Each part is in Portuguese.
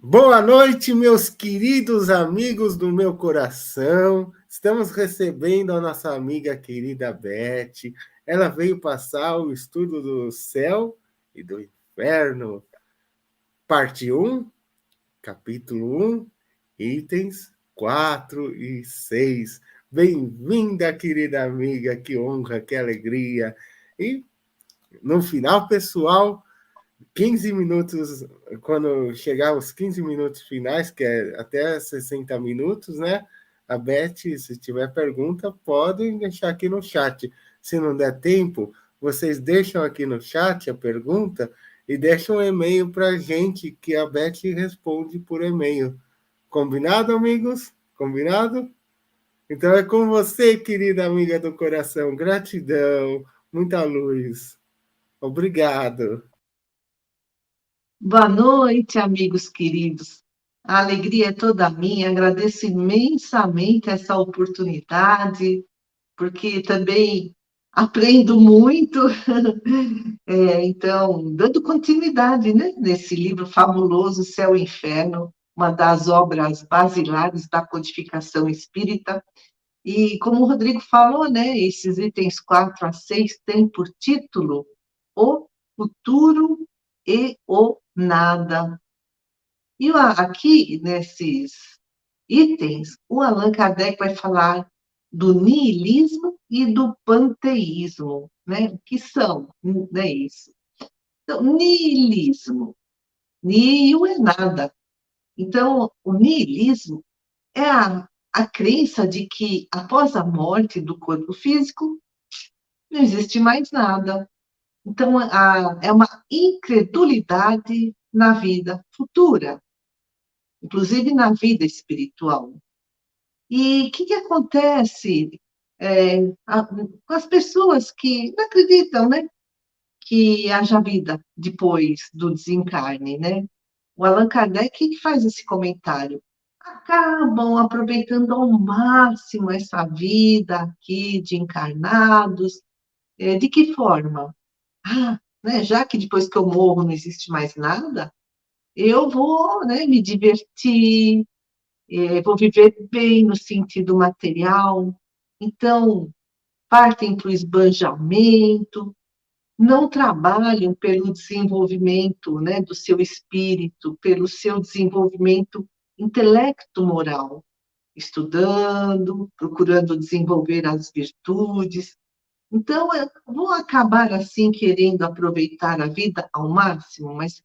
Boa noite, meus queridos amigos do meu coração. Estamos recebendo a nossa amiga querida Beth. Ela veio passar o estudo do céu e do inferno, parte um, capítulo um, itens 4 e 6. Bem-vinda, querida amiga, que honra, que alegria. E no final, pessoal, 15 minutos, quando chegar os 15 minutos finais, que é até 60 minutos, né? A Beth, se tiver pergunta, podem deixar aqui no chat. Se não der tempo, vocês deixam aqui no chat a pergunta e deixam um e-mail para a gente, que a Beth responde por e-mail. Combinado, amigos? Combinado? Então é com você, querida amiga do coração. Gratidão, muita luz. Obrigado. Boa noite, amigos queridos. A alegria é toda minha. Agradeço imensamente essa oportunidade, porque também aprendo muito. Então, dando continuidade, né, nesse livro fabuloso, Céu e Inferno, uma das obras basilares da codificação espírita. E como o Rodrigo falou, né, esses itens 4 a 6 têm por título O Futuro e o Nada. E aqui, nesses itens, o Allan Kardec vai falar do niilismo e do panteísmo, né? O que são, né, isso? Então, niilismo. Nihil é nada. Então, o niilismo é a crença de que, após a morte do corpo físico, não existe mais nada. Então, é uma incredulidade na vida futura, inclusive na vida espiritual. E o que acontece com as pessoas que não acreditam, né, que haja vida depois do desencarne, né? O Allan Kardec que faz esse comentário. Acabam aproveitando ao máximo essa vida aqui de encarnados. De que forma? Né, já que depois que eu morro não existe mais nada, eu vou, né, me divertir, vou viver bem no sentido material. Então, partem para o esbanjamento, não trabalham pelo desenvolvimento, né, do seu espírito, pelo seu desenvolvimento intelecto-moral, estudando, procurando desenvolver as virtudes. Então, vão acabar assim querendo aproveitar a vida ao máximo, mas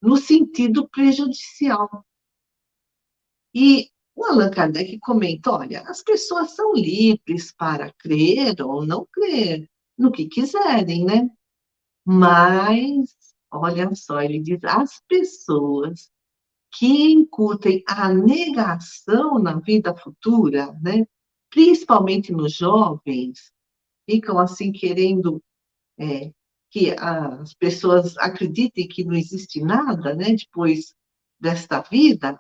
no sentido prejudicial. E o Allan Kardec comenta, olha, as pessoas são livres para crer ou não crer no que quiserem, né? Mas, olha só, ele diz, as pessoas que incutem a negação na vida futura, né? Principalmente nos jovens, ficam assim querendo que as pessoas acreditem que não existe nada, né? Depois desta vida,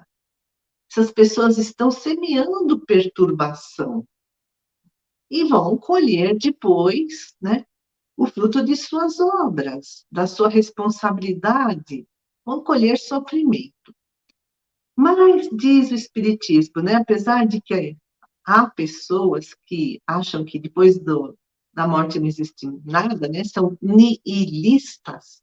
essas pessoas estão semeando perturbação e vão colher depois, né, o fruto de suas obras, da sua responsabilidade, vão colher sofrimento. Mas, diz o Espiritismo, né, apesar de que há pessoas que acham que depois da morte não existe nada, né, são nihilistas.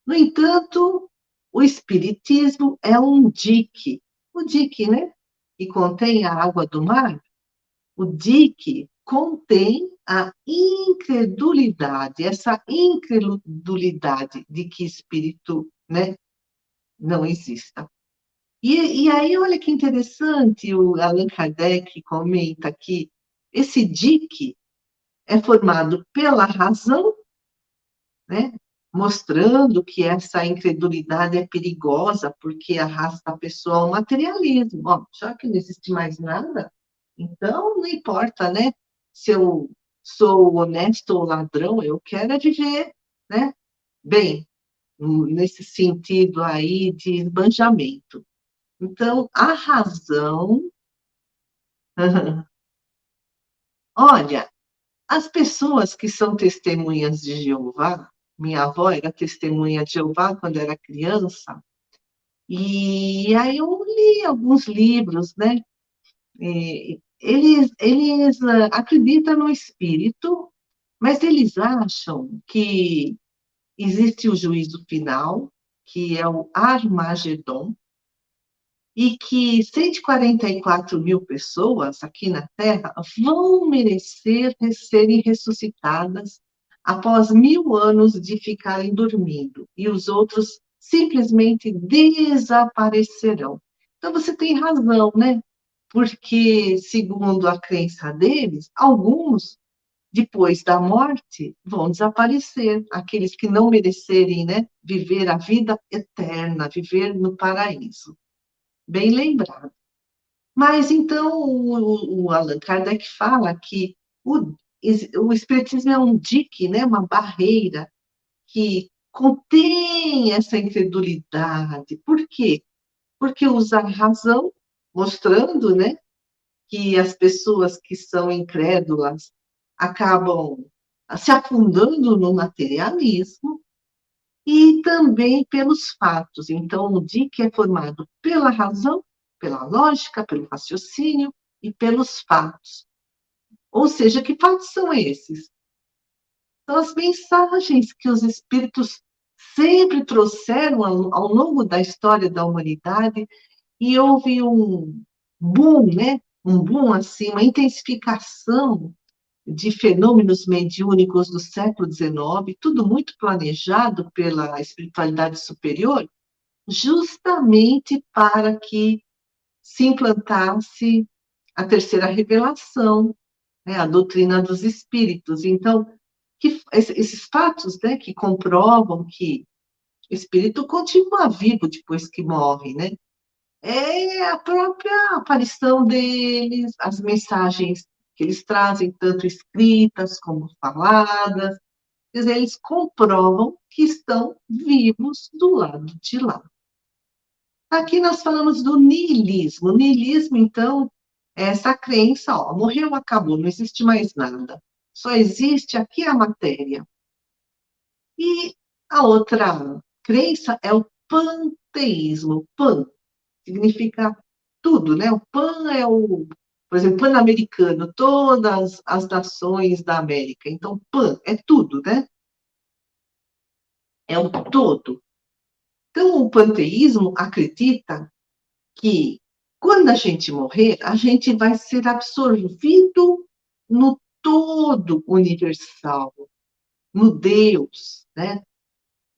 No entanto, o Espiritismo é um dique, o dique, né, que contém a água do mar, o dique contém a incredulidade, essa incredulidade de que espírito, né, não exista. E aí, olha que interessante, o Allan Kardec comenta que esse dique é formado pela razão, né, mostrando que essa incredulidade é perigosa, porque arrasta a pessoa ao materialismo. Ó, já que não existe mais nada, então não importa, né, se eu sou honesto ou ladrão, eu quero é viver, né, bem, nesse sentido aí de esbanjamento. Então, a razão... Olha, as pessoas que são testemunhas de Jeová, minha avó era testemunha de Jeová quando era criança, E aí eu li alguns livros, né? Eles acreditam no espírito, mas eles acham que existe o juízo final, que é o Armagedon, e que 144 mil pessoas aqui na Terra vão merecer serem ressuscitadas após 1.000 anos de ficarem dormindo, e os outros simplesmente desaparecerão. Então você tem razão, né? Porque, segundo a crença deles, alguns, depois da morte, vão desaparecer, aqueles que não merecerem, né, viver a vida eterna, viver no paraíso. Bem lembrado. Mas então o Allan Kardec fala que o Espiritismo é um dique, né, uma barreira que contém essa incredulidade. Por quê? Porque usa a razão, mostrando, né, que as pessoas que são incrédulas acabam se afundando no materialismo, e também pelos fatos. Então, o DIC é formado pela razão, pela lógica, pelo raciocínio e pelos fatos. Ou seja, que fatos são esses? São as mensagens que os espíritos sempre trouxeram ao longo da história da humanidade, e houve um boom, né? Um boom, assim, uma intensificação de fenômenos mediúnicos do século XIX, tudo muito planejado pela espiritualidade superior, justamente para que se implantasse a terceira revelação, né, a doutrina dos espíritos. Então, esses fatos, né, que comprovam que o espírito continua vivo depois que morre, né? É a própria aparição deles, as mensagens que eles trazem, tanto escritas como faladas, quer dizer, eles comprovam que estão vivos do lado de lá. Aqui nós falamos do niilismo. O niilismo, então, é essa crença, ó, morreu, acabou, não existe mais nada. Só existe aqui a matéria. E a outra crença é o panteísmo. Pan significa tudo, né? O pan é o, por exemplo, pan-americano, todas as nações da América. Então, pan é tudo, né? É o todo. Então, o panteísmo acredita que quando a gente morrer, a gente vai ser absorvido no todo universal, no Deus, né?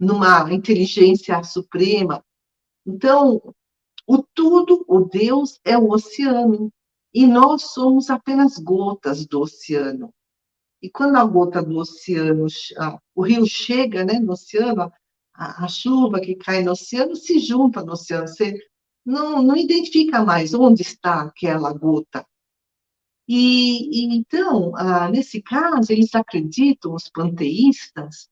Numa inteligência suprema. Então, o tudo, o Deus, é o oceano. E nós somos apenas gotas do oceano. E quando a gota do oceano, o rio chega, né, no oceano, a chuva que cai no oceano se junta no oceano. Você não identifica mais onde está aquela gota. Então, nesse caso, eles acreditam, os panteístas,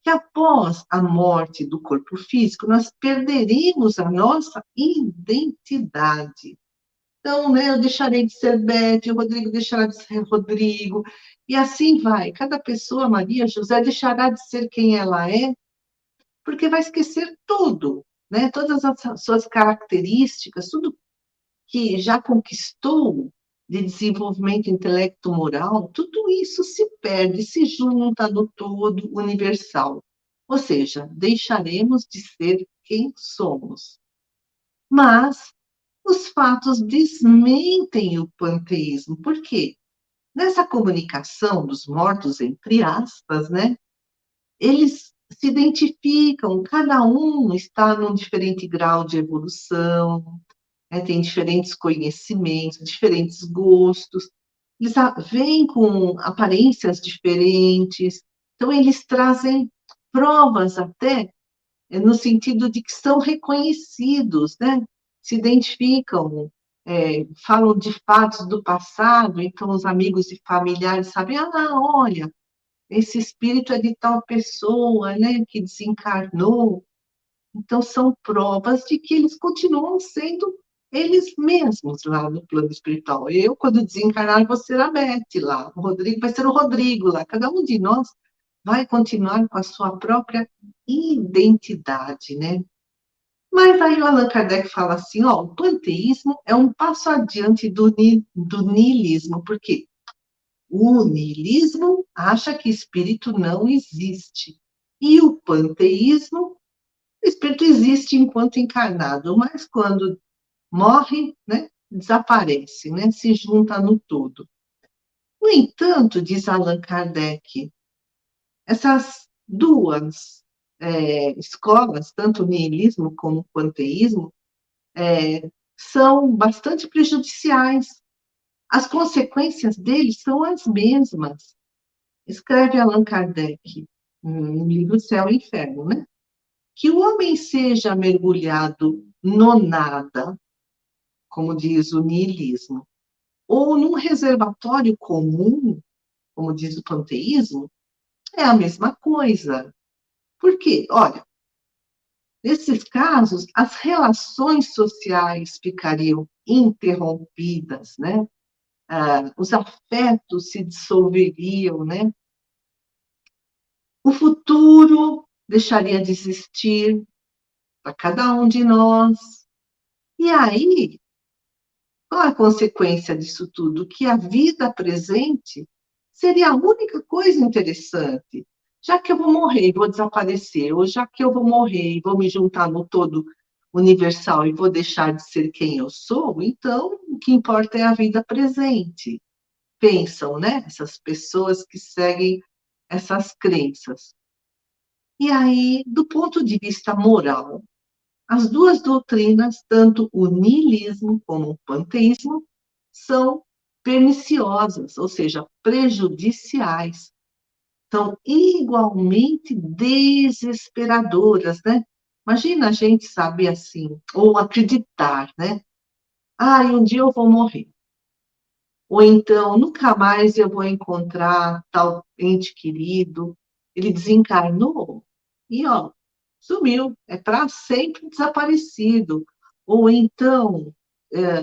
que após a morte do corpo físico, nós perderemos a nossa identidade. Então, né, eu deixarei de ser Beth, o Rodrigo deixará de ser Rodrigo, e assim vai. Cada pessoa, Maria, José, deixará de ser quem ela é, porque vai esquecer tudo, né? Todas as suas características, tudo que já conquistou de desenvolvimento intelecto-moral, tudo isso se perde, se junta no todo universal. Ou seja, deixaremos de ser quem somos. Mas os fatos desmentem o panteísmo. Por quê? Nessa comunicação dos mortos, entre aspas, né, eles se identificam, cada um está num diferente grau de evolução, né, tem diferentes conhecimentos, diferentes gostos, eles vêm com aparências diferentes, então eles trazem provas até no sentido de que são reconhecidos, né? Se identificam, falam de fatos do passado, então os amigos e familiares sabem, olha, esse espírito é de tal pessoa, né, que desencarnou. Então são provas de que eles continuam sendo eles mesmos lá no plano espiritual. Eu, quando desencarnar, vou ser a Beth lá, o Rodrigo vai ser o Rodrigo lá, cada um de nós vai continuar com a sua própria identidade, né? Mas aí o Allan Kardec fala assim, ó, o panteísmo é um passo adiante do niilismo, porque o niilismo acha que espírito não existe. E o panteísmo, o espírito existe enquanto encarnado, mas quando morre, né, desaparece, né, se junta no todo. No entanto, diz Allan Kardec, essas duas escolas, tanto o niilismo como o panteísmo, são bastante prejudiciais. As consequências deles são as mesmas. Escreve Allan Kardec no livro Céu e Inferno, né? Que o homem seja mergulhado no nada, como diz o niilismo, ou num reservatório comum, como diz o panteísmo, é a mesma coisa. Por quê? Olha, nesses casos, as relações sociais ficariam interrompidas, né? Os afetos se dissolveriam, né? O futuro deixaria de existir para cada um de nós. E aí, qual a consequência disso tudo? Que a vida presente seria a única coisa interessante. Já que eu vou morrer e vou desaparecer, ou já que eu vou morrer e vou me juntar no todo universal e vou deixar de ser quem eu sou, então o que importa é a vida presente. Pensam, né? Essas pessoas que seguem essas crenças. E aí, do ponto de vista moral, as duas doutrinas, tanto o niilismo como o panteísmo, são perniciosas, ou seja, prejudiciais. São igualmente desesperadoras, né? Imagina a gente saber assim, ou acreditar, né? Ah, um dia eu vou morrer. Ou então, nunca mais eu vou encontrar tal ente querido. Ele desencarnou e, ó, sumiu. É para sempre desaparecido. Ou então,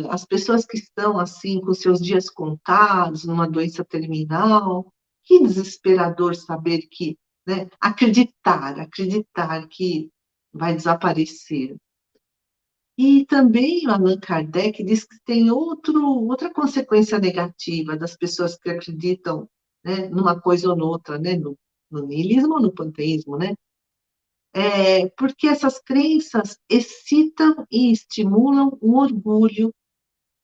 as pessoas que estão, assim, com seus dias contados, numa doença terminal, que desesperador saber que, né, acreditar que vai desaparecer. E também o Allan Kardec diz que tem outra consequência negativa das pessoas que acreditam, né, numa coisa ou noutra, né, no niilismo ou no panteísmo, né? Porque essas crenças excitam e estimulam o orgulho,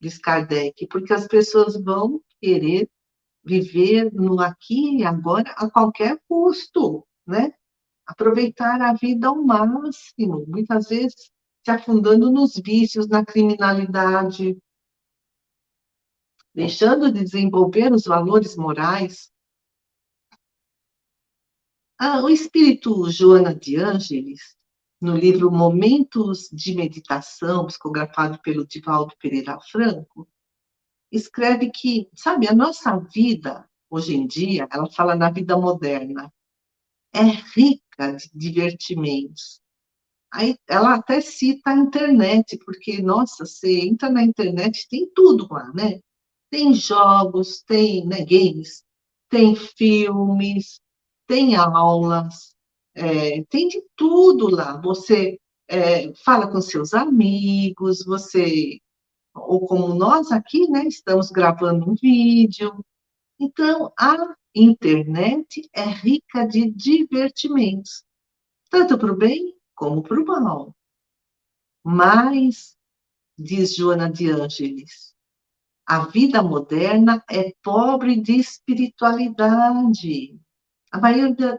diz Kardec, porque as pessoas vão querer viver no aqui e agora a qualquer custo, né? Aproveitar a vida ao máximo, muitas vezes se afundando nos vícios, na criminalidade, deixando de desenvolver os valores morais. O espírito Joana de Ângeles, no livro Momentos de Meditação, psicografado pelo Divaldo Pereira Franco, escreve que, sabe, a nossa vida, hoje em dia, ela fala na vida moderna, é rica de divertimentos. Aí ela até cita a internet, porque, nossa, você entra na internet, tem tudo lá, né? Tem jogos, tem, né, games, tem filmes, tem aulas, tem de tudo lá. Você fala com seus amigos, você, ou como nós aqui, né, estamos gravando um vídeo. Então, a internet é rica de divertimentos, tanto para o bem como para o mal. Mas, diz Joana de Ângeles, a vida moderna é pobre de espiritualidade. A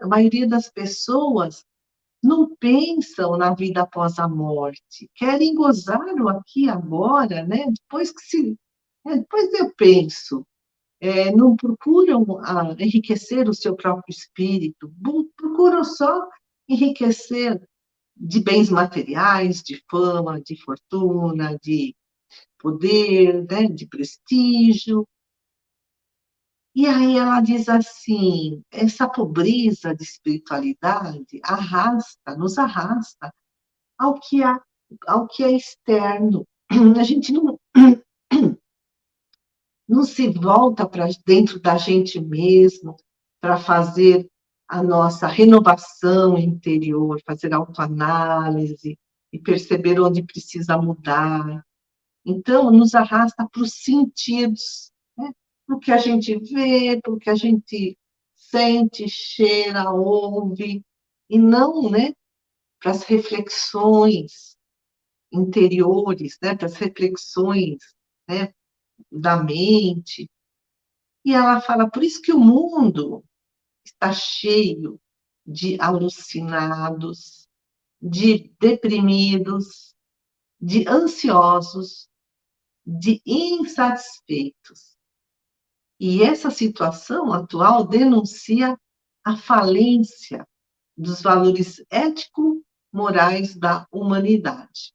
maioria das pessoas não pensam na vida após a morte, querem gozar o aqui e agora, né? Depois eu penso, não procuram enriquecer o seu próprio espírito, procuram só enriquecer de bens materiais, de fama, de fortuna, de poder, né, de prestígio. E aí ela diz assim, essa pobreza de espiritualidade nos arrasta ao que é externo. A gente não se volta para dentro da gente mesmo para fazer a nossa renovação interior, fazer autoanálise, e perceber onde precisa mudar. Então, nos arrasta para os sentidos, né? Para o que a gente vê, para o que a gente sente, cheira, ouve, e não, né, para as reflexões interiores, né, para as reflexões, né, da mente. E ela fala, por isso que o mundo está cheio de alucinados, de deprimidos, de ansiosos, de insatisfeitos. E essa situação atual denuncia a falência dos valores ético-morais da humanidade.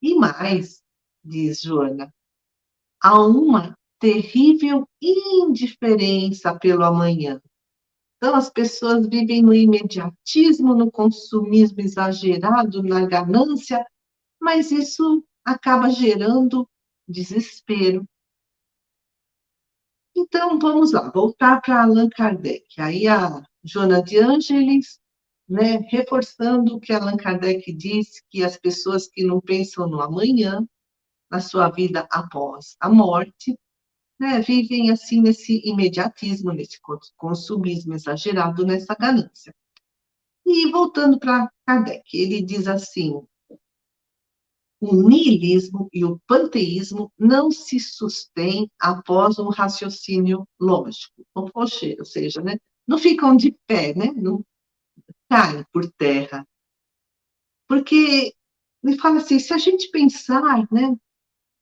E mais, diz Joana, há uma terrível indiferença pelo amanhã. Então, as pessoas vivem no imediatismo, no consumismo exagerado, na ganância, mas isso acaba gerando desespero. Então, vamos lá, voltar para Allan Kardec. Aí a Joana de Ângeles, né, reforçando o que Allan Kardec disse, que as pessoas que não pensam no amanhã, na sua vida após a morte, né, vivem assim nesse imediatismo, nesse consumismo exagerado, nessa ganância. E voltando para Kardec, ele diz assim: o niilismo e o panteísmo não se sustêm após um raciocínio lógico, ou seja, né, não ficam de pé, né, não caem por terra. Porque ele fala assim, se a gente pensar, né,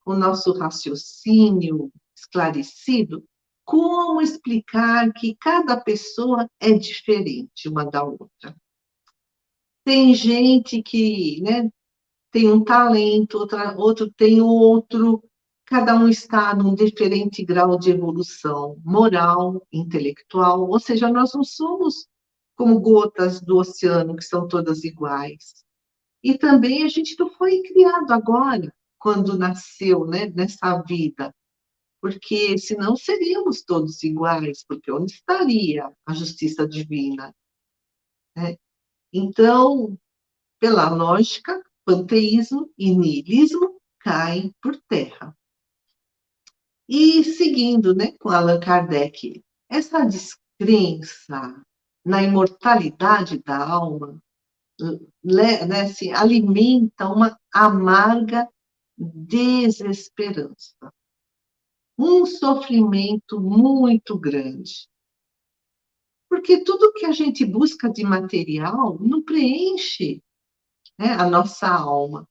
o nosso raciocínio esclarecido, como explicar que cada pessoa é diferente uma da outra? Tem gente que, né, tem um talento, outro tem outro, cada um está num diferente grau de evolução moral, intelectual, ou seja, nós não somos como gotas do oceano, que são todas iguais. E também a gente não foi criado agora, quando nasceu, né, nessa vida, porque senão seríamos todos iguais, porque onde estaria a justiça divina, né? Então, pela lógica, panteísmo e niilismo caem por terra. E seguindo, né, com Allan Kardec, essa descrença na imortalidade da alma, né, assim, alimenta uma amarga desesperança, um sofrimento muito grande. Porque tudo que a gente busca de material não preenche, né, a nossa alma.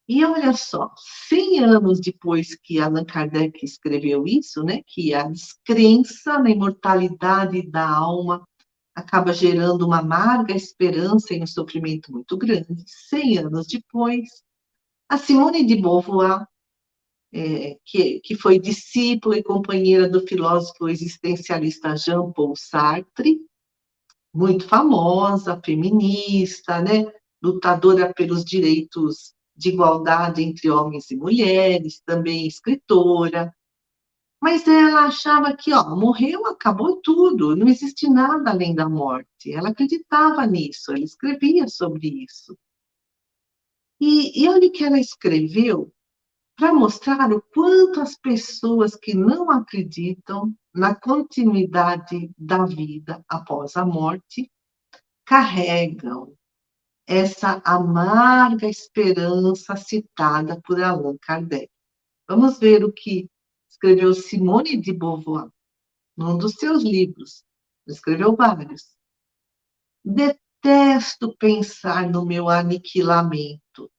E olha só, 100 anos depois que Allan Kardec escreveu isso, né, que a descrença na imortalidade da alma acaba gerando uma amarga esperança e um sofrimento muito grande. 100 anos depois, a Simone de Beauvoir, que foi discípula e companheira do filósofo existencialista Jean-Paul Sartre, muito famosa, feminista, né, lutadora pelos direitos de igualdade entre homens e mulheres, também escritora, mas ela achava que, ó, morreu, acabou tudo, não existe nada além da morte. Ela acreditava nisso, ela escrevia sobre isso. E olha o que ela escreveu para mostrar o quanto as pessoas que não acreditam na continuidade da vida após a morte carregam essa amarga esperança citada por Allan Kardec. Vamos ver o que escreveu Simone de Beauvoir num dos seus livros. Escreveu vários. Detesto pensar no meu aniquilamento.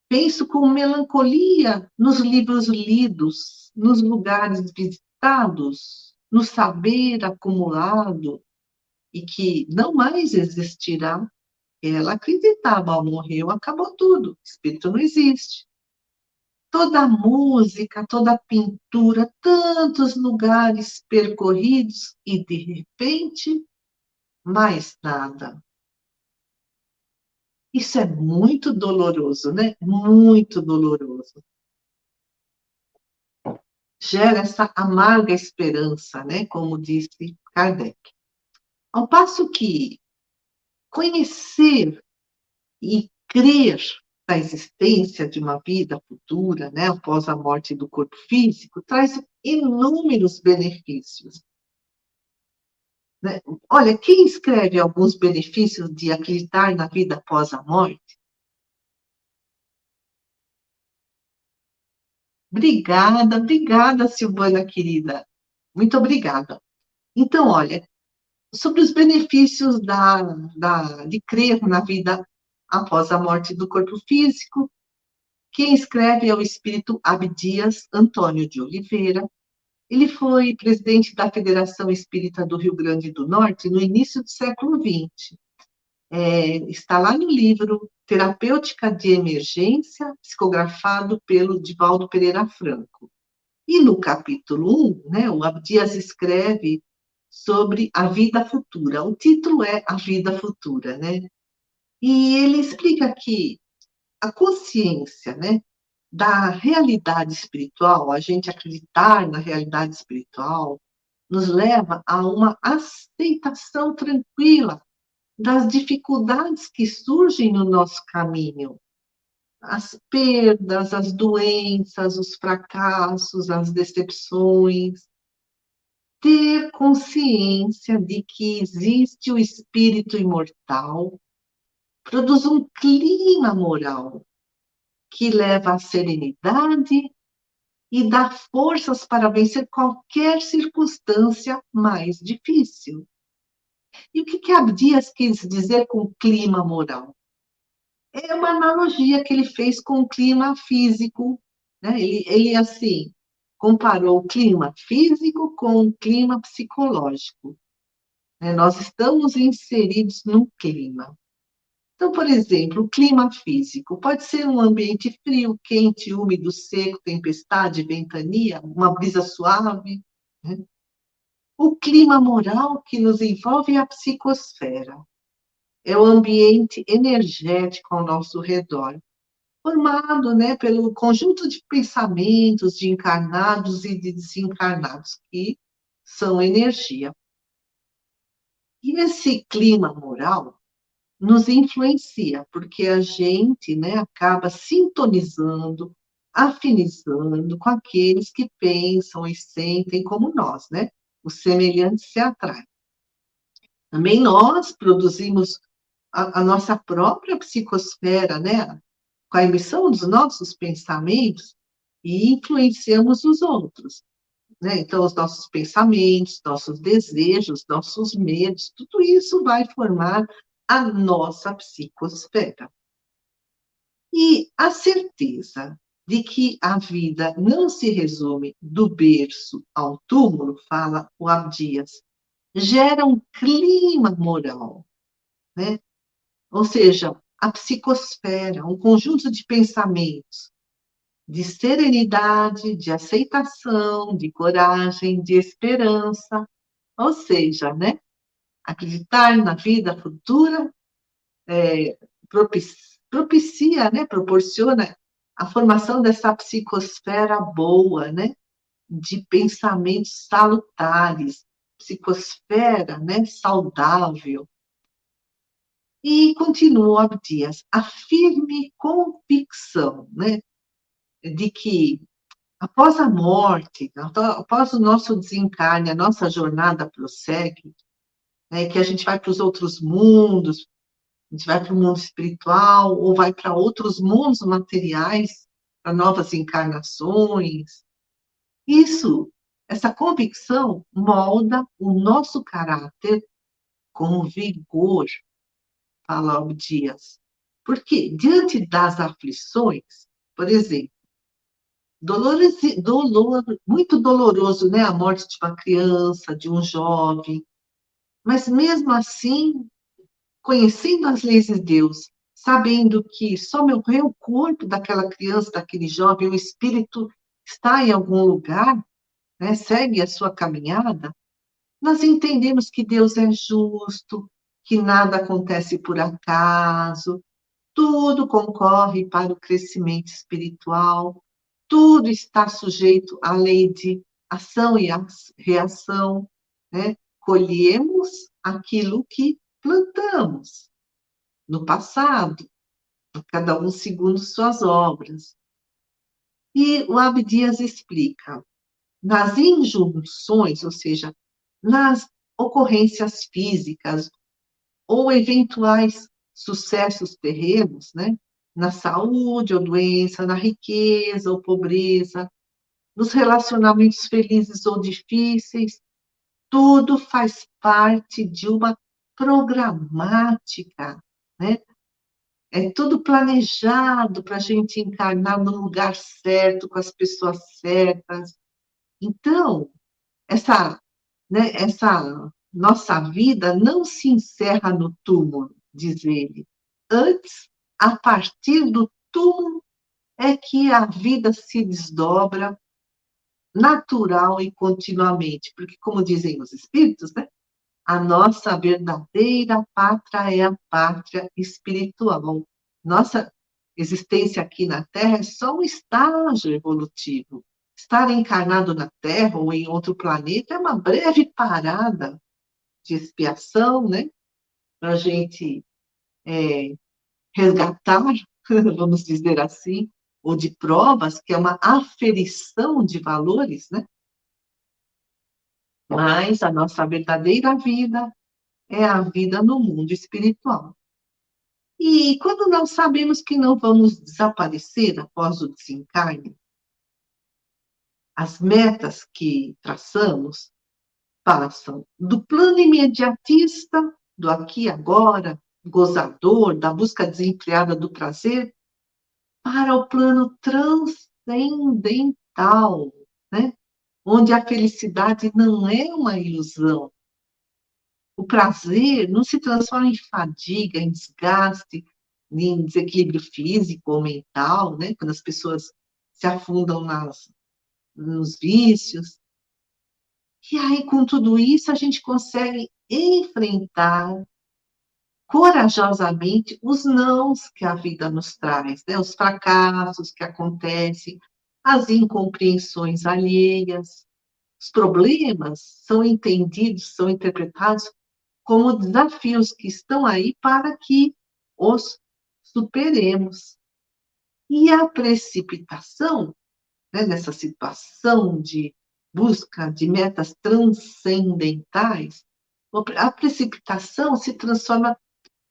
Penso com melancolia nos livros lidos, nos lugares visitados, no saber acumulado e que não mais existirá. Ela acreditava, morreu, acabou tudo, espírito não existe. Toda a música, toda a pintura, tantos lugares percorridos e, de repente, mais nada. Isso é muito doloroso, né? Muito doloroso. Gera essa amarga esperança, né? Como disse Kardec. Ao passo que conhecer E crer na existência de uma vida futura, né, após a morte do corpo físico, traz inúmeros benefícios. Né? Olha, quem escreve alguns benefícios de acreditar na vida após a morte? Obrigada, obrigada, Silvana querida. Muito obrigada. Então, olha, sobre os benefícios de crer na vida após a morte do corpo físico, quem escreve é o espírito Abdias Antônio de Oliveira. Ele foi presidente da Federação Espírita do Rio Grande do Norte no início do século XX. Está lá no livro Terapêutica de Emergência, psicografado pelo Divaldo Pereira Franco. E no capítulo 1, né, o Abdias escreve sobre a vida futura. O título é A Vida Futura, né? E ele explica que a consciência, né, da realidade espiritual, a gente acreditar na realidade espiritual, nos leva a uma aceitação tranquila das dificuldades que surgem no nosso caminho. As perdas, as doenças, os fracassos, as decepções. Ter consciência de que existe o espírito imortal produz um clima moral que leva à serenidade e dá forças para vencer qualquer circunstância mais difícil. E o que Abdias quis dizer com clima moral? É uma analogia que ele fez com o clima físico, né? Ele assim, comparou o clima físico com o clima psicológico. Né? Nós estamos inseridos num clima. Então, por exemplo, o clima físico pode ser um ambiente frio, quente, úmido, seco, tempestade, ventania, uma brisa suave. Né? O clima moral que nos envolve é a psicosfera. É o ambiente energético ao nosso redor, formado, né, pelo conjunto de pensamentos de encarnados e de desencarnados, que são energia. E esse clima moral nos influencia, porque a gente, né, acaba sintonizando, afinizando com aqueles que pensam e sentem como nós, né? Os semelhantes se atraem. Também nós produzimos a nossa própria psicosfera, né? Com a emissão dos nossos pensamentos e influenciamos os outros. Né? Então, os nossos pensamentos, nossos desejos, nossos medos, tudo isso vai formar a nossa psicosfera. E a certeza de que a vida não se resume do berço ao túmulo, fala o Abdias, gera um clima moral, né? Ou seja, a psicosfera, um conjunto de pensamentos, de serenidade, de aceitação, de coragem, de esperança, ou seja, né, acreditar na vida futura propicia, né, proporciona a formação dessa psicosfera boa, né, de pensamentos salutares, psicosfera, né, saudável. E continua Abdias, a firme convicção, né, de que após a morte, após o nosso desencarne, a nossa jornada prossegue, né, que a gente vai para os outros mundos, a gente vai para o mundo espiritual, ou vai para outros mundos materiais, para novas encarnações. Isso, essa convicção molda o nosso caráter com vigor, fala Abdias. Porque, diante das aflições, por exemplo, muito doloroso, né? A morte de uma criança, de um jovem. Mas mesmo assim, conhecendo as leis de Deus, sabendo que só morreu o corpo daquela criança, daquele jovem, o espírito está em algum lugar, né? Segue a sua caminhada, nós entendemos que Deus é justo, que nada acontece por acaso, tudo concorre para o crescimento espiritual, tudo está sujeito à lei de ação e reação, né? Colhemos aquilo que plantamos no passado. cada um segundo suas obras. E o Abdias explica, nas injunções, ou seja, nas ocorrências físicas ou eventuais sucessos terrenos, né? Na saúde ou doença, na riqueza ou pobreza, nos relacionamentos felizes ou difíceis, tudo faz parte de uma programática, né? É tudo planejado para a gente encarnar no lugar certo, com as pessoas certas. Então, essa, né, essa nossa vida não se encerra no túmulo, diz ele. Antes, a partir do túmulo, é que a vida se desdobra natural e continuamente, porque, como dizem os espíritos, né, a nossa verdadeira pátria é a pátria espiritual. Nossa existência aqui na Terra é só um estágio evolutivo. Estar encarnado na Terra ou em outro planeta é uma breve parada de expiação, né? Para a gente resgatar, vamos dizer assim, ou de provas, que é uma aferição de valores, né? Mas a nossa verdadeira vida é a vida no mundo espiritual. E quando nós sabemos que não vamos desaparecer após o desencarne, as metas que traçamos passam do plano imediatista, do aqui e agora, gozador, da busca desenfreada do prazer, para o plano transcendental, né? Onde a felicidade não é uma ilusão. O prazer não se transforma em fadiga, em desgaste, em desequilíbrio físico ou mental, né? Quando as pessoas se afundam nos vícios. E aí, com tudo isso, a gente consegue enfrentar corajosamente os nãos que a vida nos traz, né? Os fracassos que acontecem, as incompreensões alheias. Os problemas são entendidos, são interpretados como desafios que estão aí para que os superemos. E a precipitação, né, nessa situação de busca de metas transcendentais, a precipitação se transforma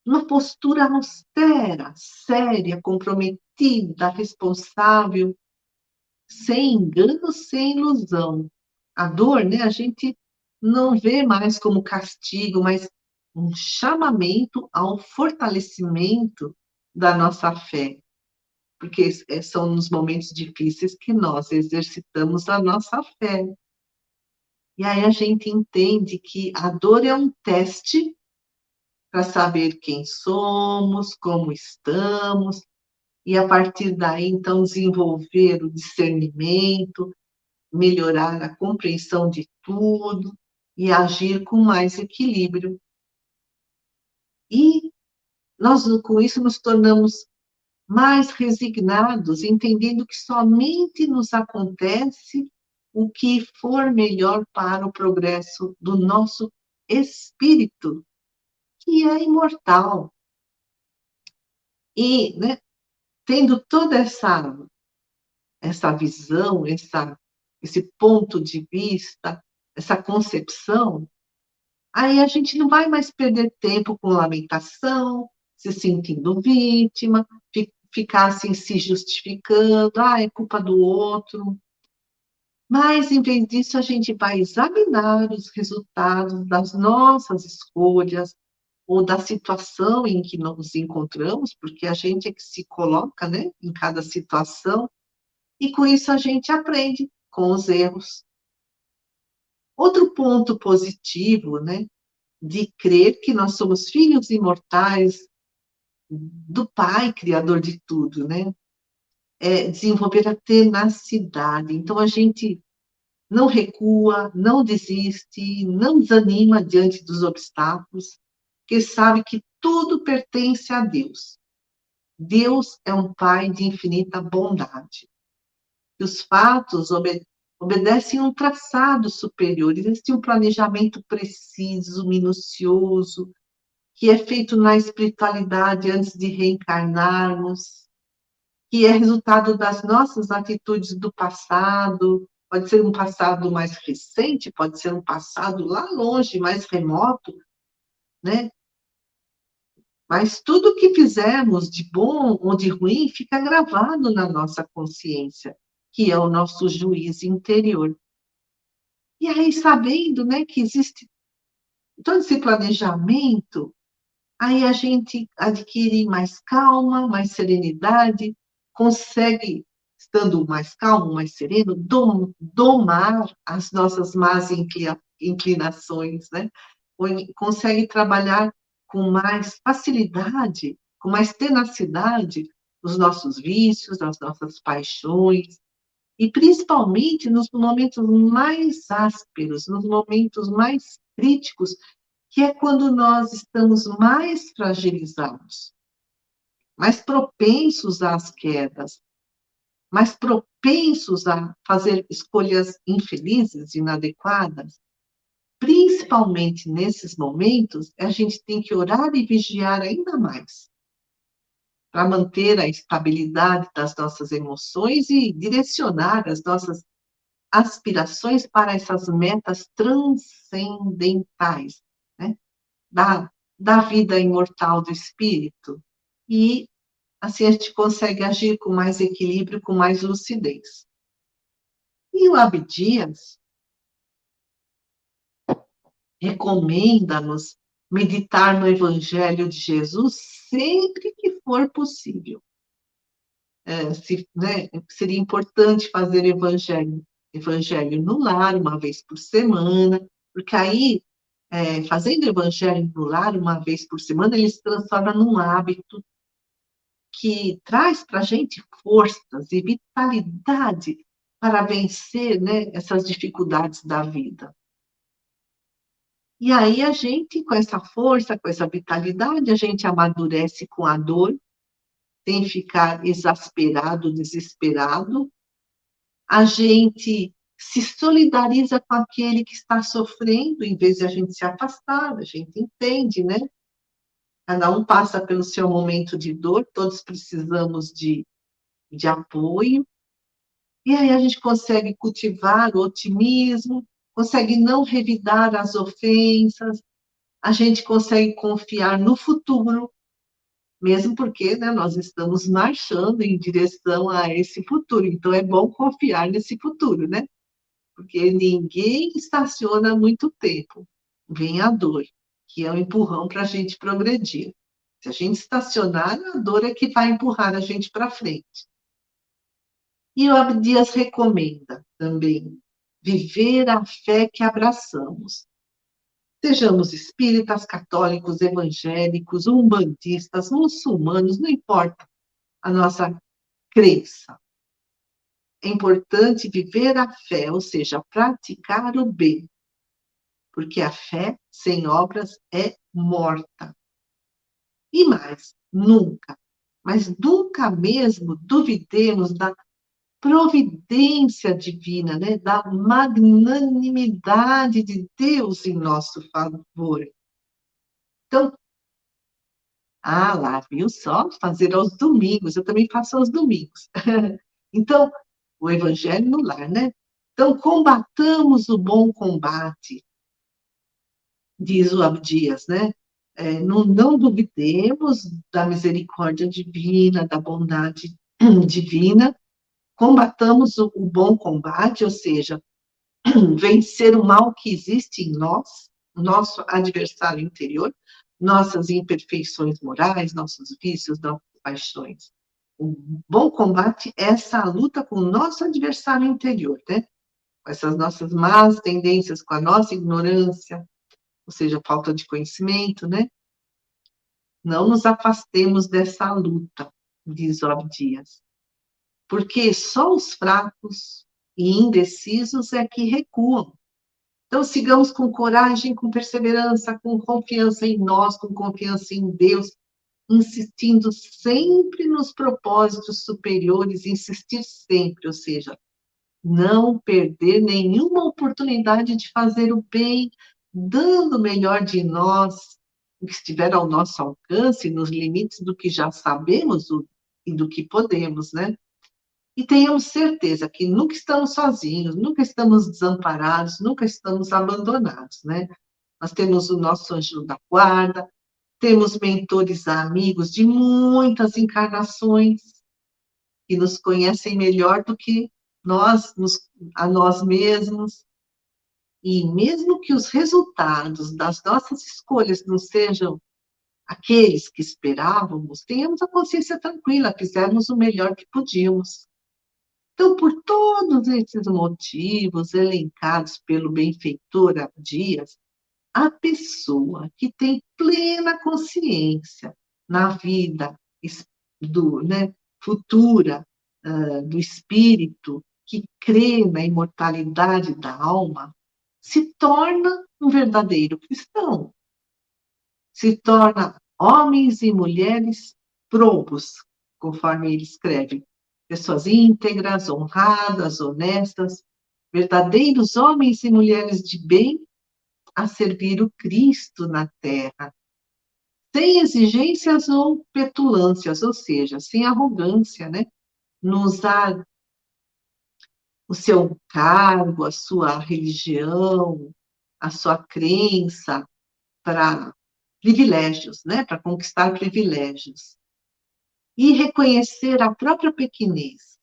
numa postura austera, séria, comprometida, responsável, sem engano, sem ilusão. A dor, né, a gente não vê mais como castigo, mas um chamamento ao fortalecimento da nossa fé, porque são nos momentos difíceis que nós exercitamos a nossa fé. E aí a gente entende que a dor é um teste para saber quem somos, como estamos, e a partir daí, então, desenvolver o discernimento, melhorar a compreensão de tudo e agir com mais equilíbrio. E nós, com isso, nos tornamos mais resignados, entendendo que somente nos acontece o que for melhor para o progresso do nosso espírito, que é imortal. E, né, tendo toda essa visão, esse ponto de vista, essa concepção, aí a gente não vai mais perder tempo com lamentação, se sentindo vítima, ficar assim se justificando, é culpa do outro. Mas, em vez disso, a gente vai examinar os resultados das nossas escolhas ou da situação em que nos encontramos, porque a gente é que se coloca, né, em cada situação, e com isso a gente aprende com os erros. Outro ponto positivo, né, de crer que nós somos filhos imortais do Pai, Criador de tudo, né? É desenvolver a tenacidade. Então, a gente não recua, não desiste, não desanima diante dos obstáculos, porque sabe que tudo pertence a Deus. Deus é um Pai de infinita bondade. E os fatos obedecem um traçado superior, existe um planejamento preciso, minucioso, que é feito na espiritualidade antes de reencarnarmos, que é resultado das nossas atitudes do passado, pode ser um passado mais recente, pode ser um passado lá longe, mais remoto, né? Mas tudo que fizermos de bom ou de ruim fica gravado na nossa consciência, que é o nosso juiz interior. E aí, sabendo, né, que existe todo esse planejamento, aí a gente adquire mais calma, mais serenidade, consegue, estando mais calmo, mais sereno, domar as nossas más inclinações, né? Consegue trabalhar com mais facilidade, com mais tenacidade, os nossos vícios, as nossas paixões, e principalmente nos momentos mais ásperos, nos momentos mais críticos, que é quando nós estamos mais fragilizados, mais propensos às quedas, mais propensos a fazer escolhas infelizes, inadequadas. Principalmente nesses momentos, a gente tem que orar e vigiar ainda mais, para manter a estabilidade das nossas emoções e direcionar as nossas aspirações para essas metas transcendentais, né? Da vida imortal do espírito. E assim a gente consegue agir com mais equilíbrio, com mais lucidez. E o Abdias recomenda-nos meditar no Evangelho de Jesus sempre que for possível. Seria importante fazer evangelho no lar, uma vez por semana, porque aí, fazendo evangelho no lar uma vez por semana, ele se transforma num hábito que traz para a gente forças e vitalidade para vencer, né, essas dificuldades da vida. E aí a gente, com essa força, com essa vitalidade, a gente amadurece com a dor, sem ficar exasperado, desesperado. A gente se solidariza com aquele que está sofrendo, em vez de a gente se afastar, a gente entende, né? Cada um passa pelo seu momento de dor, todos precisamos de apoio, e aí a gente consegue cultivar o otimismo, consegue não revidar as ofensas, a gente consegue confiar no futuro, mesmo porque, né, nós estamos marchando em direção a esse futuro, então é bom confiar nesse futuro, né? Porque ninguém estaciona muito tempo, vem a dor, que é o empurrão para a gente progredir. Se a gente estacionar, a dor é que vai empurrar a gente para frente. E o Abdias recomenda também viver a fé que abraçamos. Sejamos espíritas, católicos, evangélicos, umbandistas, muçulmanos, não importa a nossa crença. É importante viver a fé, ou seja, praticar o bem, porque a fé sem obras é morta. E mais, nunca, mas nunca mesmo duvidemos da providência divina, né? Da magnanimidade de Deus em nosso favor. Então, lá, viu só? Fazer aos domingos, eu também faço aos domingos. Então, o evangelho no lar, né? Então, combatamos o bom combate, diz o Abdias, né? Não duvidemos da misericórdia divina, da bondade divina, combatamos o bom combate, ou seja, vencer o mal que existe em nós, nosso adversário interior, nossas imperfeições morais, nossos vícios, nossas paixões. O bom combate é essa luta com o nosso adversário interior, né? Com essas nossas más tendências, com a nossa ignorância, ou seja, falta de conhecimento, né? Não nos afastemos dessa luta, diz o Abdias, porque só os fracos e indecisos é que recuam. Então, sigamos com coragem, com perseverança, com confiança em nós, com confiança em Deus, insistindo sempre nos propósitos superiores, insistir sempre, ou seja, não perder nenhuma oportunidade de fazer o bem, dando o melhor de nós, o que estiver ao nosso alcance, nos limites do que já sabemos e do que podemos, né? E tenhamos certeza que nunca estamos sozinhos, nunca estamos desamparados, nunca estamos abandonados, né? Nós temos o nosso anjo da guarda, temos mentores amigos de muitas encarnações que nos conhecem melhor do que nós, a nós mesmos. E mesmo que os resultados das nossas escolhas não sejam aqueles que esperávamos, tenhamos a consciência tranquila, fizemos o melhor que podíamos. Então, por todos esses motivos elencados pelo benfeitor Abdias, a pessoa que tem plena consciência na vida futura do espírito, que crê na imortalidade da alma, se torna um verdadeiro cristão, se torna homens e mulheres probos, conforme ele escreve, pessoas íntegras, honradas, honestas, verdadeiros homens e mulheres de bem a servir o Cristo na Terra, sem exigências ou petulâncias, ou seja, sem arrogância, né? Não usar o seu cargo, a sua religião, a sua crença para privilégios, né? Para conquistar privilégios. E reconhecer a própria pequenez,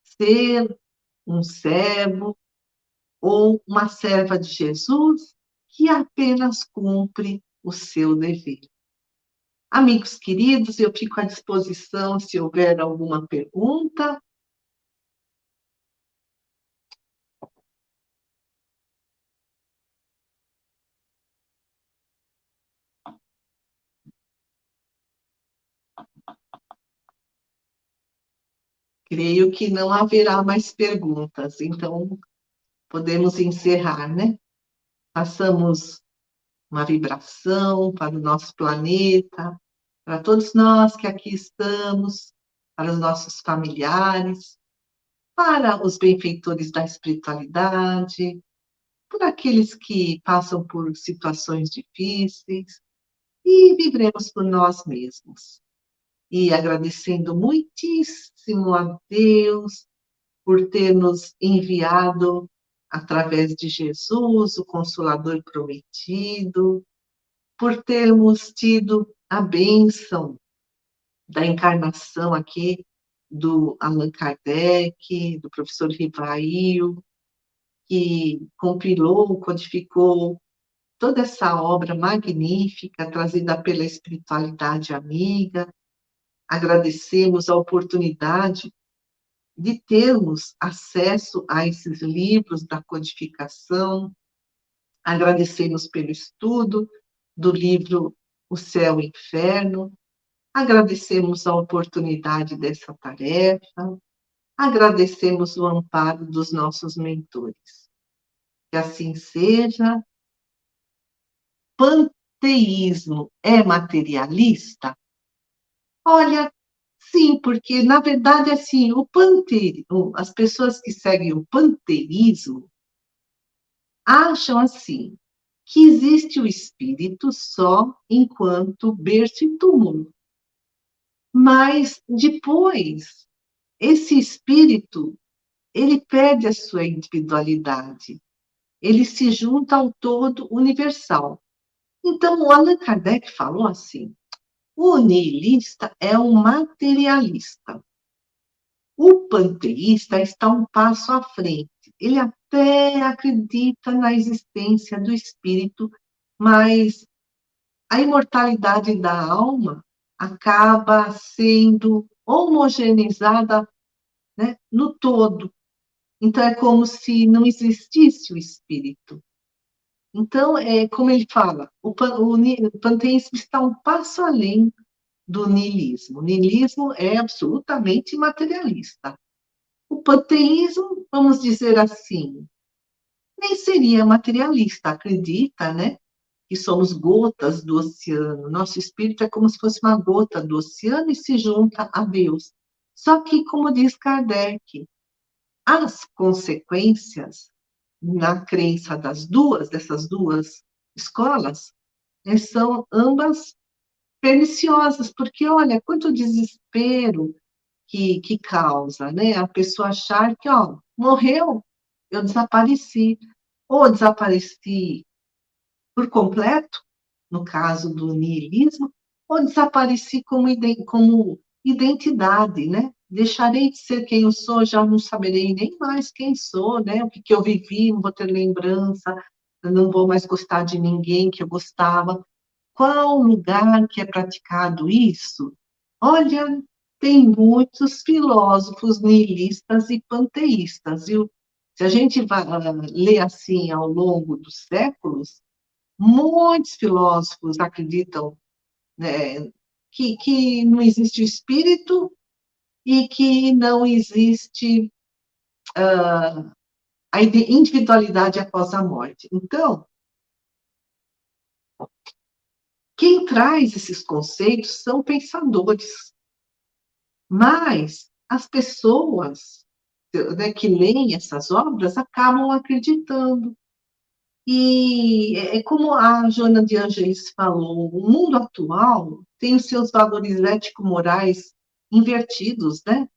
ser um servo ou uma serva de Jesus que apenas cumpre o seu dever. Amigos queridos, eu fico à disposição se houver alguma pergunta. Creio que não haverá mais perguntas, então podemos encerrar, né? Passamos uma vibração para o nosso planeta, para todos nós que aqui estamos, para os nossos familiares, para os benfeitores da espiritualidade, por aqueles que passam por situações difíceis, e vibremos por nós mesmos. E agradecendo muitíssimo a Deus por ter nos enviado, através de Jesus, o Consolador prometido, por termos tido a bênção da encarnação aqui do Allan Kardec, do professor Rivail, que compilou, codificou toda essa obra magnífica trazida pela espiritualidade amiga. Agradecemos a oportunidade de termos acesso a esses livros da codificação. Agradecemos pelo estudo do livro O Céu e o Inferno. Agradecemos a oportunidade dessa tarefa. Agradecemos o amparo dos nossos mentores. Que assim seja. Panteísmo é materialista? Olha, sim, porque, na verdade, assim, as pessoas que seguem o panteísmo acham, assim, que existe o espírito só enquanto berço e túmulo. Mas, depois, esse espírito, ele perde a sua individualidade. Ele se junta ao todo universal. Então, o Allan Kardec falou assim, o nihilista é um materialista. O panteísta está um passo à frente. Ele até acredita na existência do espírito, mas a imortalidade da alma acaba sendo homogeneizada, né, no todo. Então, é como se não existisse o espírito. Então, como ele fala, o panteísmo está um passo além do niilismo. O niilismo é absolutamente materialista. O panteísmo, vamos dizer assim, nem seria materialista, acredita, né? Que somos gotas do oceano. Nosso espírito é como se fosse uma gota do oceano e se junta a Deus. Só que, como diz Kardec, as consequências, na crença dessas duas escolas, são ambas perniciosas, porque olha, quanto desespero que causa, né? A pessoa achar que, ó, morreu, eu desapareci, ou desapareci por completo, no caso do niilismo, ou desapareci como identidade, né? Deixarei de ser quem eu sou, já não saberei nem mais quem sou, né? O que eu vivi, não vou ter lembrança, não vou mais gostar de ninguém que eu gostava. Qual lugar que é praticado isso? Olha, tem muitos filósofos nihilistas e panteístas, viu? Se a gente vai ler assim ao longo dos séculos, muitos filósofos acreditam, né, que não existe o espírito e que não existe a individualidade após a morte. Então, quem traz esses conceitos são pensadores, mas as pessoas, né, que leem essas obras acabam acreditando. E é como a Joana de Ângeles falou, o mundo atual tem os seus valores ético-morais invertidos, né?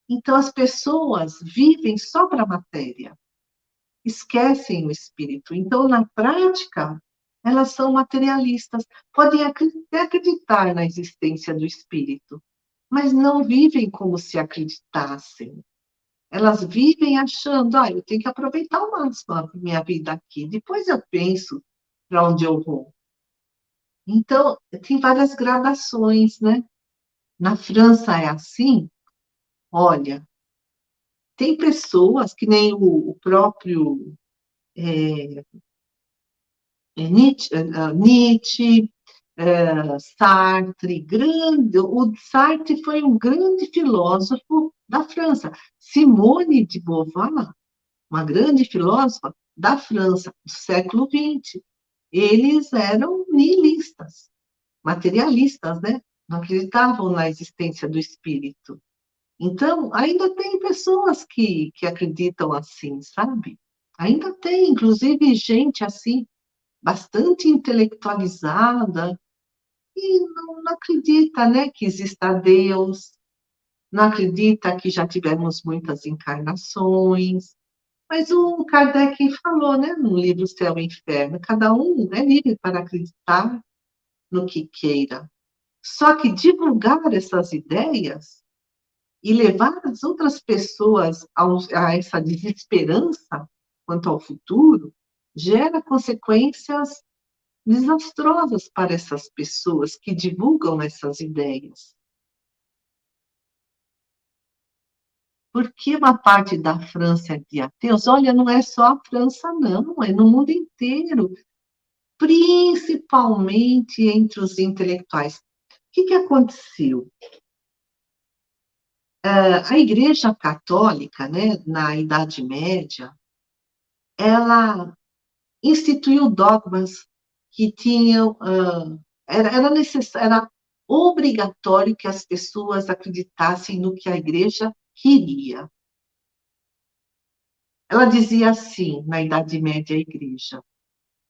Então as pessoas vivem só para a matéria, esquecem o espírito. Então, na prática, elas são materialistas, podem até acreditar na existência do espírito, mas não vivem como se acreditassem. Elas vivem achando, eu tenho que aproveitar ao máximo a minha vida aqui, depois eu penso para onde eu vou. Então, tem várias gradações, né? Na França é assim, olha, tem pessoas que nem o próprio Nietzsche, Sartre, o Sartre foi um grande filósofo da França. Simone de Beauvoir, uma grande filósofa da França, do século XX. Eles eram nihilistas, materialistas, né? Não acreditavam na existência do espírito. Então, ainda tem pessoas que acreditam assim, sabe? Ainda tem, inclusive, gente assim, bastante intelectualizada, e não acredita, né, que exista Deus, não acredita que já tivemos muitas encarnações. Mas o Kardec falou, né, no livro Céu e Inferno, cada um é livre para acreditar no que queira. Só que divulgar essas ideias e levar as outras pessoas a essa desesperança quanto ao futuro gera consequências desastrosas para essas pessoas que divulgam essas ideias. Porque uma parte da França é de ateus? Olha, não é só a França, não, é no mundo inteiro, principalmente entre os intelectuais. O que aconteceu? A Igreja Católica, né, na Idade Média, ela instituiu dogmas que tinham, era obrigatório que as pessoas acreditassem no que a Igreja queria. Ela dizia assim, na Idade Média, a Igreja: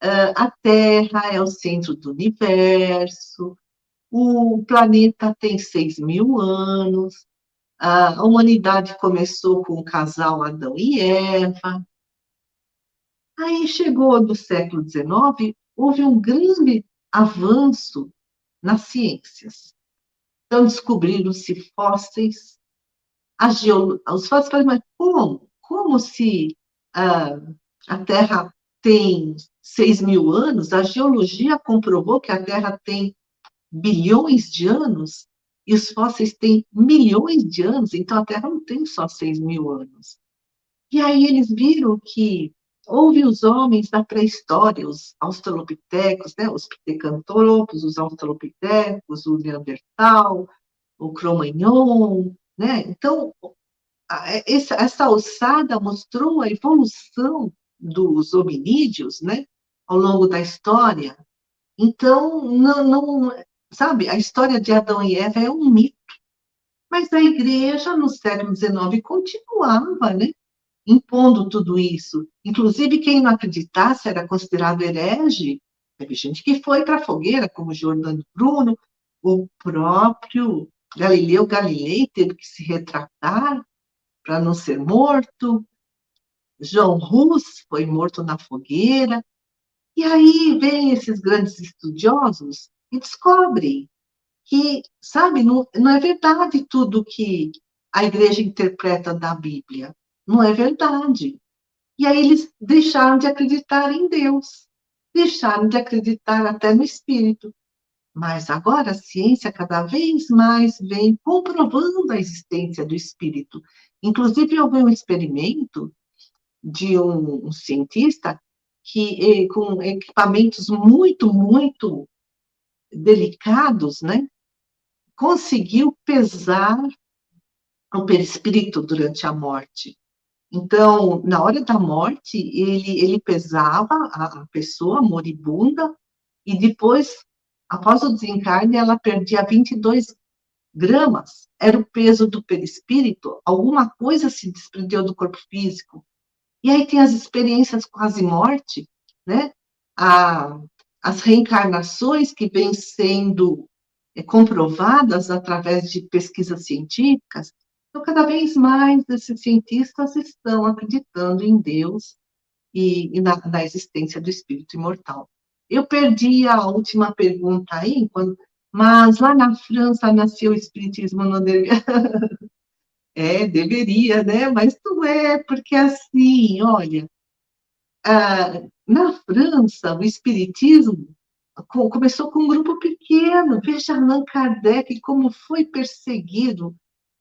a Terra é o centro do universo, o planeta tem 6.000 anos, a humanidade começou com o casal Adão e Eva. Aí chegou no século XIX, houve um grande avanço nas ciências. Então, descobriram-se fósseis, os fósseis falaram, mas como? Como se a Terra tem 6.000 anos? A geologia comprovou que a Terra tem bilhões de anos e os fósseis têm milhões de anos, então a Terra não tem só 6.000 anos. E aí eles viram que houve os homens da pré-história, os australopitecos, né, os pitecantropos, os australopitecos, o Neandertal, o Cro-Magnon, né? Então, essa alçada mostrou a evolução dos hominídeos, né, ao longo da história. Então, sabe, a história de Adão e Eva é um mito. Mas a igreja, no século XIX, continuava, né, impondo tudo isso. Inclusive, quem não acreditasse era considerado herege, Teve gente que foi para a fogueira, como Giordano Bruno, o próprio Galileu Galilei teve que se retratar para não ser morto, João Hus foi morto na fogueira, e aí vem esses grandes estudiosos e descobrem que, sabe, não é verdade tudo que a igreja interpreta da Bíblia. Não é verdade. E aí eles deixaram de acreditar em Deus, deixaram de acreditar até no Espírito. Mas agora a ciência cada vez mais vem comprovando a existência do Espírito. Inclusive, houve um experimento de um cientista que, com equipamentos muito, muito delicados, né, conseguiu pesar o perispírito durante a morte. Então, na hora da morte, ele pesava a pessoa moribunda e depois, após o desencarne, ela perdia 22 gramas. Era o peso do perispírito, alguma coisa se desprendeu do corpo físico. E aí tem as experiências quase-morte, né? A, as reencarnações que vêm sendo comprovadas através de pesquisas científicas. Então, cada vez mais esses cientistas estão acreditando em Deus e na existência do espírito imortal. Eu perdi a última pergunta aí, mas lá na França nasceu o espiritismo, não deveria? É, deveria, né? Mas não é, porque assim, olha, na França, o espiritismo começou com um grupo pequeno. Veja Allan Kardec como foi perseguido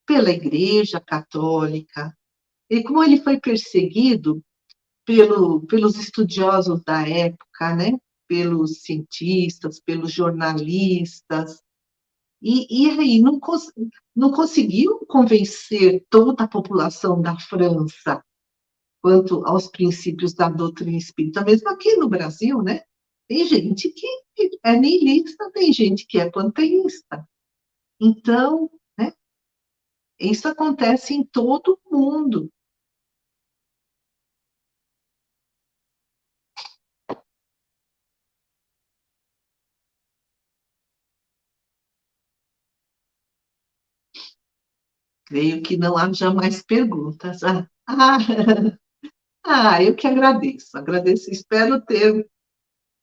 pela Igreja Católica, e como ele foi perseguido pelos estudiosos da época, né? Pelos cientistas, pelos jornalistas, e aí não conseguiu convencer toda a população da França quanto aos princípios da doutrina espírita, mesmo aqui no Brasil, né? Tem gente que é niilista, tem gente que é panteísta. Então, né, isso acontece em todo o mundo. Creio que não haja mais perguntas. Eu que agradeço. Agradeço, espero ter,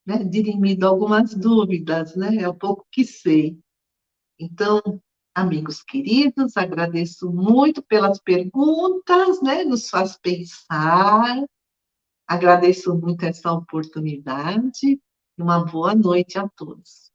né, dirimido algumas dúvidas, né? É o pouco que sei. Então, amigos queridos, agradeço muito pelas perguntas, né? Nos faz pensar. Agradeço muito essa oportunidade. Uma boa noite a todos.